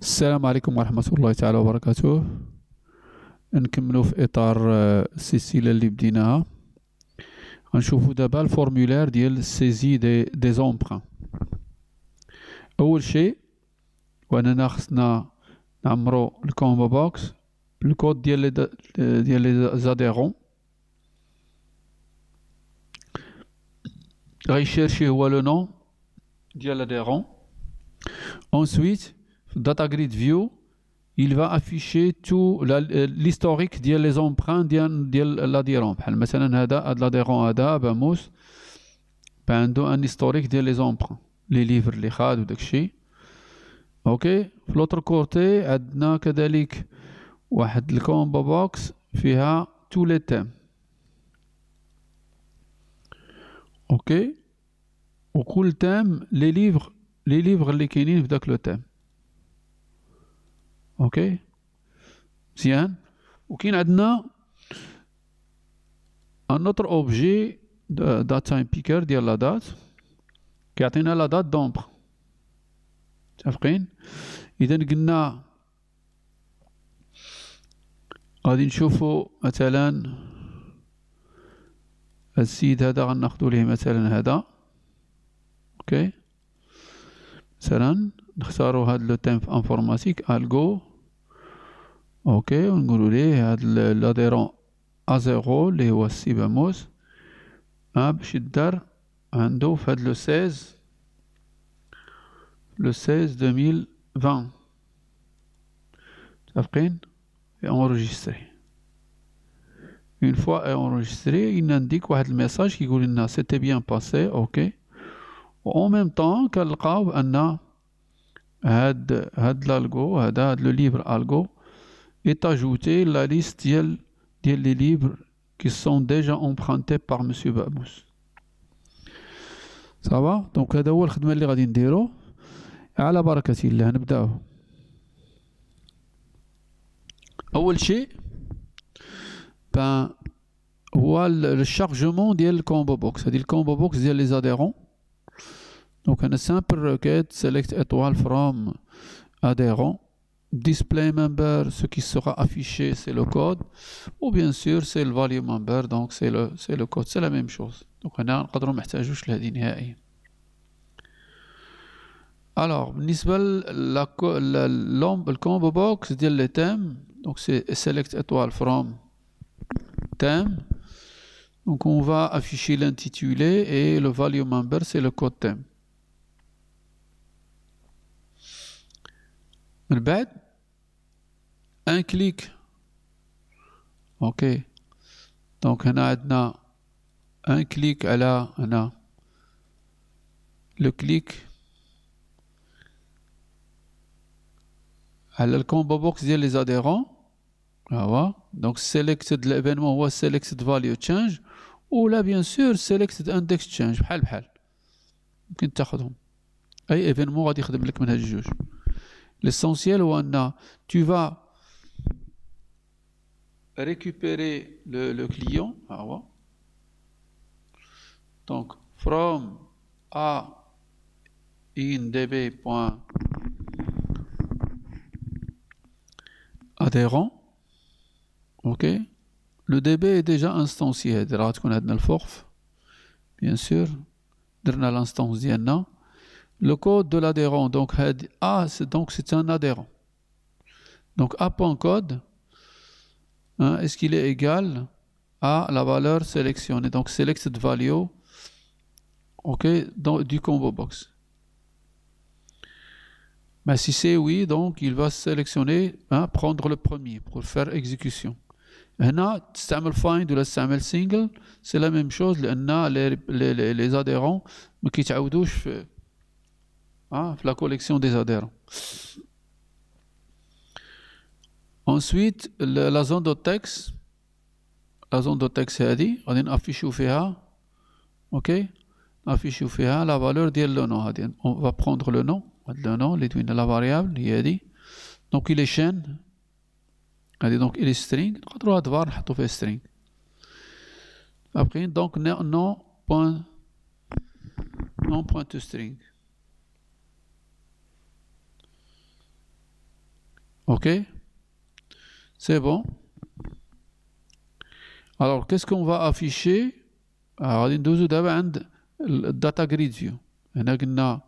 السلام عليكم ورحمة الله تعالى وبركاته. نكملوا في إطار السلسلة اللي بديناها. غنشوفوا دابا الفورمولير ديال السيزي دي زومبران. أول شيء وأننا خصنا نعمرو الكومبو بوكس بالكود ديال لي زاديرون. غيشيرشي هو لو نون ديال l'adhérent. Ensuite, Data Grid View, il va afficher tout l'historique ديال les emprunts ديال l'adhérent. بحال مثلا هذا l'adhérent هذا باموس عنده ان historique ديال les emprunts، لي ليفر اللي خاد وداكشي. اوكي، في لوتر كورتي عندنا كذلك واحد الكومبو بوكس فيها تو لي تيم. اوكي، وكل تيم لي ليفر اللي كاينين في داك لو تيم. اوكي مزيان. وكاين عندنا ان اوتر اوبجي دات تايم بيكر ديال لا دات كيعطينا لا دات دومبر. متفقين؟ اذا قلنا غادي نشوفوا مثلا السيد هذا غناخدو ليه مثلا هذا. اوكي، مثلا نختاروا هاد لو تيم في انفورماتيك الجو. اوكي، ونقولوا ليه هاد لاديرون A0 اللي هو السي باموس باش يدار عنده في هاد لو 16 2020. متفقين؟ enregistré. Une fois enregistré, il indique واحد الميساج كيقول لنا c'était bien passé. اوكي، و en même temps كنلقاو ان هاد l'algo هاد le livre algo est ajouté la liste ديال les livres qui sont déjà empruntés par monsieur Babous. صافا. دونك هذا هو الخدمة اللي غادي نديرو على بركة الله. نبداو. أول شيء هو الشارجمون ديال الكومبو بوكس. هذه الكومبو بوكس ديال لي زاديرون. دونك أنا simple requête select étoile from adhérent. Display member, ce qui sera affiché c'est le code, ou bien sûr c'est le value member, donc c'est le code, c'est la même chose. Donc هنا نقدروا محتاجوش لهذه نهائيا. Alors بالنسبة الكومبو بوكس ديال لي thèmes, donc c'est select étoile from thème. Donc on va afficher l'intitulé et le value member c'est le code thème. من بعد un clic. اوكي، دونك هنا عندنا un clic على هنا لو كليك على الكومبو بوكس ديال لي زاديرون. ها هو دونك سيليكتد ليفينمون هو سيليكتد فاليو تشينج، ولا بيان سور سيليكتد اندكس تشينج بحال ممكن تاخذهم. اي ايفينمون غادي يخدم لك من هاد الجوج. l'essentiel هو ان tu vas récupérer le client. Donc from a indb.adhérent. ok, le db est déjà instancié. غادي تكون عندنا الفورف bien sûr. درنا l'instance ديالنا. Le code de l'adhérent, donc A, c'est un adhérent. Donc A.code, est-ce qu'il est égal à la valeur sélectionnée? Donc selected value, ok, du combo box. Mais si c'est oui, donc il va sélectionner, prendre le premier pour faire exécution. هنا تستعمل find ولا تستعمل single, c'est la même chose لأن les adhérents ما كيتعاودوش في la collection des adhérents. Ensuite, la zone de texte. La zone de texte هذه غادي نافيشيو فيها. ok, نافيشيو فيها la valeur ديال le nom هذه. On va prendre le nom. le nom اللي دوينا la variable هي هذه. donc il est chaîne هذه. donc il est string. نقدروا هاد var نحطوا فيه string. après donc non point to string. Ok? C'est bon. Alors, qu'est-ce qu'on va afficher? غادي ندوزو دابا عند الداتا جريد فيو. هنا قلنا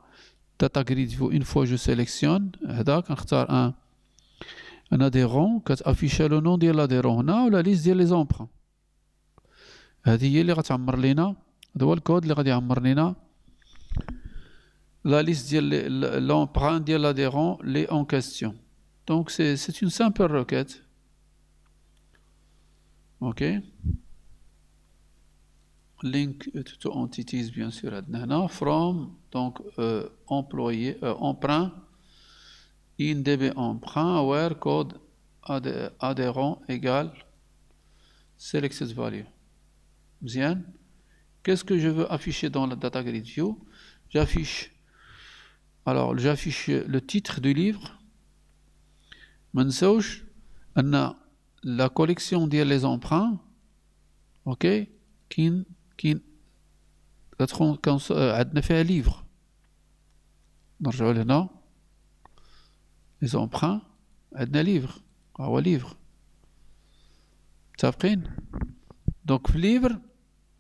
داتا جريد فيو une fois je sélectionne هذا كنختار un adhérent كتافيشا لو نون ديال l'adhérent هنا ولا ليست ديال لي زومبرون. هذه هي اللي غتعمر لينا، هذا هو الكود اللي غادي يعمر لينا la liste de l'emprunt de l'adhérent les en question. Donc c'est une simple requête. Ok. Link to entities bien sûr. From donc employé emprunt INDB emprunt where code adhérent égale selected value. Bien. Qu'est-ce que je veux afficher dans la data grid view? J'affiche le titre du livre. ما نساوش أن la collection ديال les emprunts ok كاين عندنا فيها livre. نرجعوا لهنا les emprunts عندنا livre هو livre متفقين. donc في livre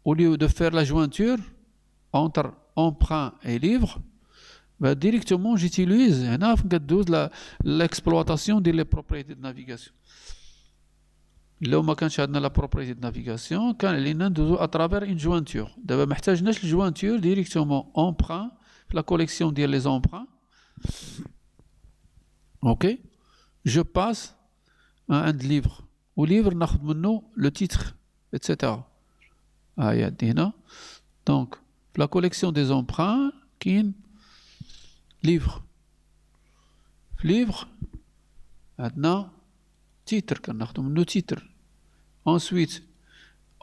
au lieu de faire la jointure entre emprunt et livre directement j'utilise l'exploitation des propriétés de navigation. لو ما كانش عندنا la propriété de navigation كان علينا ندوزو à travers une jointure. دابا ما احتاجناش الجوانتور directement emprunt في la collection ديال les emprunts. ok je passe à un livre و livre ناخذ منه le titre etc. هي هنا donc في la collection des emprunts كاين livre. livre عندنا titre كناخدو منو titre. ensuite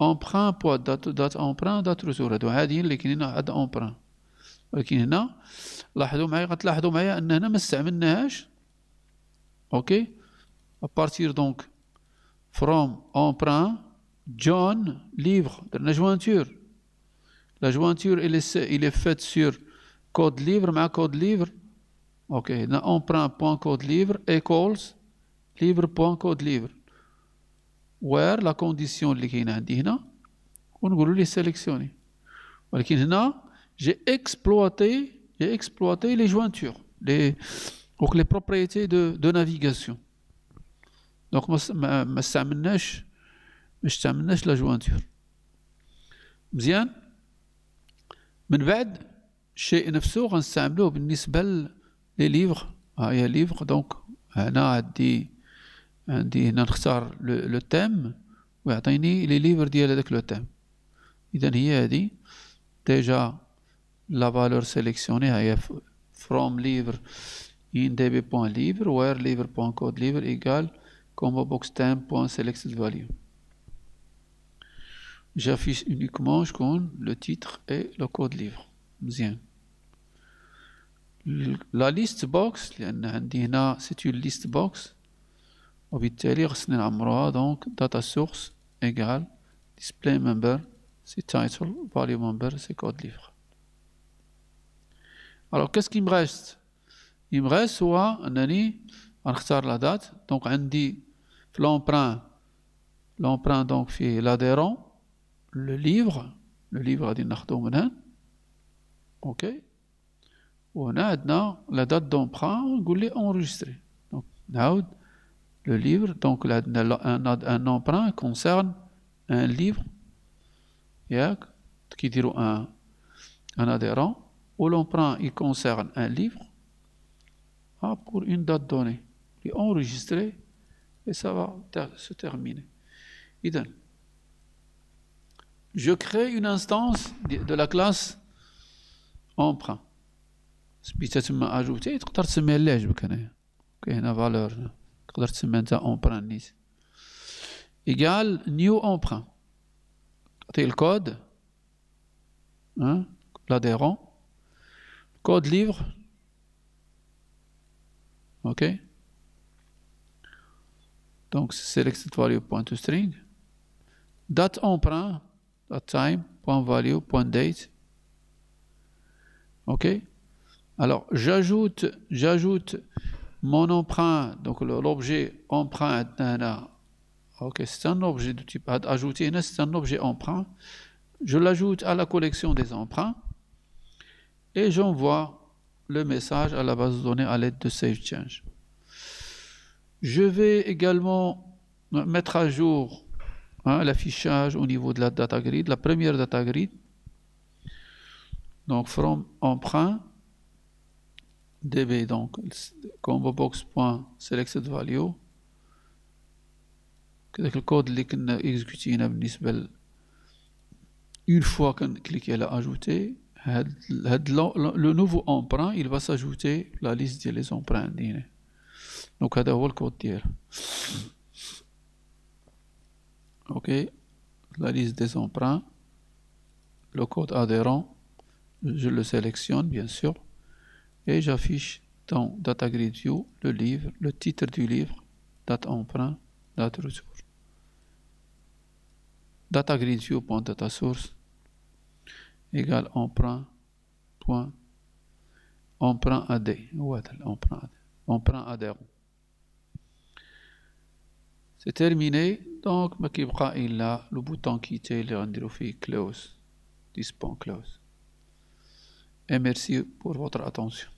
emprunt point date emprunt date retour. هادو هادي اللي كاينين عند emprunt. ولكن هنا غتلاحظوا معايا ان هنا ما استعملناهاش. اوكي à partir donc from emprunt John livre درنا jointure. la jointure il est faite sur code livre مع code livre. ok هنا emprunt.code livre equals livre.code livre where la condition اللي كاينه عندي هنا ونقولوا ليه sélectionner. ولكن هنا j'ai exploité les jointures les propriétés de navigation. donc ما استعملناش la jointure. مزيان. من بعد الشيء نفسه غنستعملوه بالنسبة لي ليفغ. هي ليفغ دونك هنا عندي هنا نختار لو تيم ويعطيني لي ليفر ديال هذاك لو تيم. إذا هي هذه ديجا لا فالور سيليكسيوني هي from livre in db.livre where livre.code livre égale combo box theme.selected value. j'affiche uniquement le titre et le code livre. مزيان. la list box لأن عندي هنا c'est une list box وبالتالي خصني نعمروها donc data source égale display member c'est title value member c'est code livre. alors qu'est-ce qu'il me reste? il me reste هو أنني غنختار la date. donc عندي في l'emprunt donc في l'adhérent le livre غادي ناخدو من هنا. اوكي وهنا عندنا la date d'emprunt ونقول ليه enregistrer. donc نعاود le livre donc un emprunt concerne un livre ياك كيديروا un adhérent ou l'emprunt il concerne un livre pour une date donnée et enregistrer et ça va se terminer. إذن je crée une instance de la classe emprunt. سميتها تما اجوتي تقدر تسميها اللي عجبك. هنايا كاينه فالور تقدر تسميها انت emprunt نيت égal new emprunt. تعطي الكود l'adhérent code livre. ok donc selected value point to string date emprunt date time point value point date. ok alors j'ajoute mon emprunt, donc l'objet emprunt, ok, c'est un objet de type ajouter, c'est un objet emprunt. Je l'ajoute à la collection des emprunts et j'envoie le message à la base de données à l'aide de SaveChange. Je vais également mettre à jour l'affichage au niveau de la data grid, la première data grid. Donc, from emprunt, db, donc, combobox.selected value. Le code اللي كنا exécuté بالنسبة une fois qu'on clique à ajouter, le nouveau emprunt, il va s'ajouter la liste des emprunts. Donc, هذا هو الكود ديالها. Ok, la liste des emprunts, le code adhérent, je le sélectionne bien sûr et j'affiche dans Data Grid View le livre, le titre du livre, date emprunt, date retour. Data Grid View.data source égale emprunt AD, emprunt adhérent. C'est terminé, donc il a le bouton quitter, le rendre close, dispense close. Et merci pour votre attention.